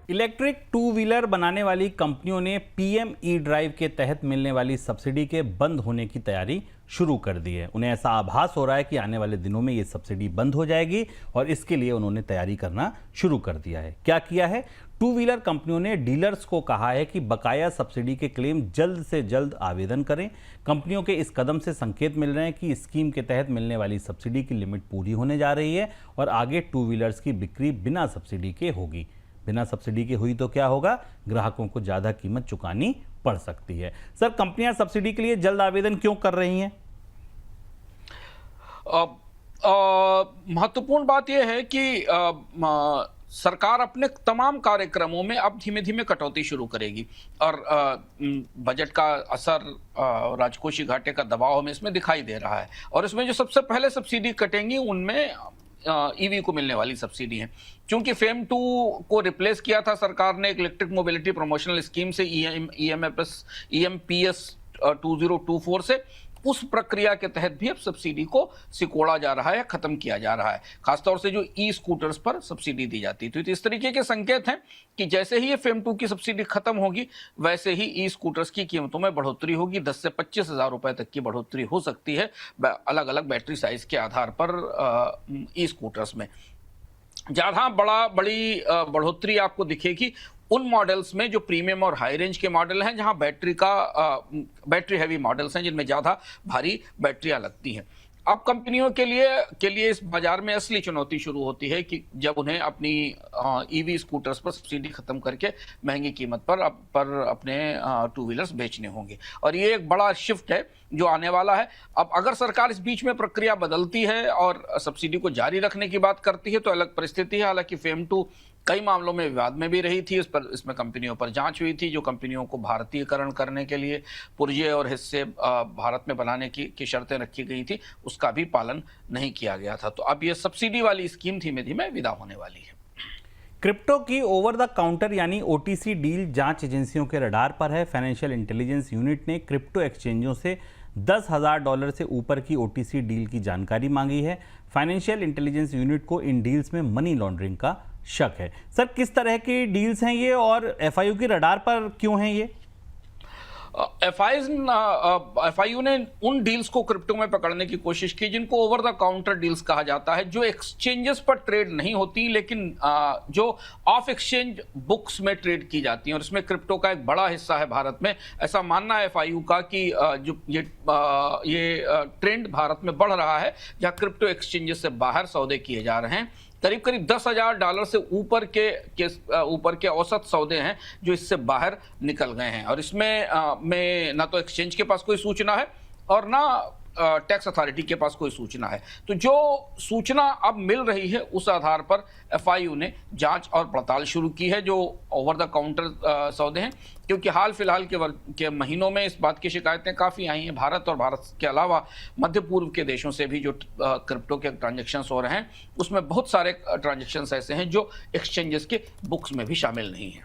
Electric two wheeler बनाने वाली कंपनियों ने पीएम ई ड्राइव के तहत मिलने वाली सब्सिडी के बंद होने की तैयारी शुरू कर दी है। उन्हें ऐसा आभास हो रहा है कि आने वाले दिनों में ये सब्सिडी बंद हो जाएगी और इसके लिए उन्होंने तैयारी करना शुरू कर दिया है। क्या किया है? टू व्हीलर कंपनियों ने डीलर्स को कहा है कि बकाया सब्सिडी के क्लेम जल्द से जल्द आवेदन करें। कंपनियों के इस कदम से संकेत मिल रहे हैं कि स्कीम के तहत मिलने वाली सब्सिडी की लिमिट पूरी होने जा रही है और आगे टू व्हीलर्स की बिक्री बिना सब्सिडी के होगी। बिना सब्सिडी के हुई तो क्या होगा? ग्राहकों को ज्यादा कीमत चुकानी पड़ सकती है। सर, कंपनियां सब्सिडी के लिए जल्द आवेदन क्यों कर रही हैं? महत्वपूर्ण बात यह है कि सरकार अपने तमाम कार्यक्रमों में अब धीमे धीमे कटौती शुरू करेगी और बजट का असर, राजकोषीय घाटे का दबाव हमें इसमें दिखाई दे रहा है। और इसमें जो सबसे पहले सब्सिडी कटेंगी उनमें ईवी को मिलने वाली सब्सिडी है। क्योंकि फेम 2 को रिप्लेस किया था सरकार ने इलेक्ट्रिक मोबिलिटी प्रमोशनल स्कीम से EMPS 2024 से, उस प्रक्रिया के तहत भी अब सब्सिडी को सिकोड़ा जा रहा है, खत्म किया जा रहा है। खासतौर से जो ई स्कूटर्स पर सब्सिडी दी जाती थी। तो इस तरीके के संकेत हैं कि जैसे ही ये फेम 2 की सब्सिडी खत्म होगी वैसे ही ई स्कूटर्स की कीमतों में बढ़ोतरी होगी। 10 से 25 हज़ार रुपए तक की बढ़ोतरी हो सकती है अलग अलग बैटरी साइज के आधार पर ई स्कूटर्स में। ज़्यादा बड़ी बढ़ोतरी आपको दिखेगी उन मॉडल्स में जो प्रीमियम और हाई रेंज के मॉडल हैं, जहां बैटरी हैवी मॉडल्स हैं, जिनमें ज़्यादा भारी बैटरियां लगती हैं। अब कंपनियों के लिए इस बाजार में असली चुनौती शुरू होती है कि जब उन्हें अपनी ईवी स्कूटर्स पर सब्सिडी खत्म करके महंगी कीमत पर अपने टू व्हीलर्स बेचने होंगे। और ये एक बड़ा शिफ्ट है जो आने वाला है। अब अगर सरकार इस बीच में प्रक्रिया बदलती है और सब्सिडी को जारी रखने की बात करती है तो अलग परिस्थिति है। हालांकि फेम 2 कई मामलों में विवाद में भी रही थी। इसमें कंपनियों पर जांच हुई थी। जो कंपनियों को भारतीयकरण करने के लिए पुर्जे और हिस्से भारत में बनाने की शर्तें रखी गई थी, उसका भी पालन नहीं किया गया था। तो अब ये सब्सिडी वाली स्कीम धीमे धीमे विदा होने वाली है। क्रिप्टो की ओवर द काउंटर यानी OTC डील जांच एजेंसियों के रडार पर है। फाइनेंशियल इंटेलिजेंस यूनिट ने क्रिप्टो एक्सचेंजों से $10,000 से ऊपर की OTC डील की जानकारी मांगी है। फाइनेंशियल इंटेलिजेंस यूनिट को इन डील्स में मनी लॉन्ड्रिंग का शक है। सर, किस तरह की डील्स हैं ये और FIU की रडार पर क्यों हैं ये? FIU ने उन डील्स को क्रिप्टो में पकड़ने की कोशिश की जिनको ओवर द काउंटर डील्स कहा जाता है, जो एक्सचेंजेस पर ट्रेड नहीं होती लेकिन जो ऑफ एक्सचेंज बुक्स में ट्रेड की जाती हैं। और इसमें क्रिप्टो का एक बड़ा हिस्सा है भारत में। ऐसा मानना है FIU का कि जो ये ट्रेंड भारत में बढ़ रहा है, जहां क्रिप्टो एक्सचेंजेस से बाहर सौदे किए जा रहे हैं। करीब $10,000 से ऊपर के औसत सौदे हैं जो इससे बाहर निकल गए हैं। और इसमें में ना तो एक्सचेंज के पास कोई सूचना है और ना टैक्स अथॉरिटी के पास कोई सूचना है। तो जो सूचना अब मिल रही है उस आधार पर FIU ने जांच और पड़ताल शुरू की है जो ओवर द काउंटर सौदे हैं। क्योंकि हाल फिलहाल के महीनों में इस बात की शिकायतें काफ़ी आई हैं। भारत और भारत के अलावा मध्य पूर्व के देशों से भी जो क्रिप्टो के ट्रांजैक्शंस हो रहे हैं उसमें बहुत सारे ट्रांजैक्शंस ऐसे हैं जो एक्सचेंजेस के बुक्स में भी शामिल नहीं हैं।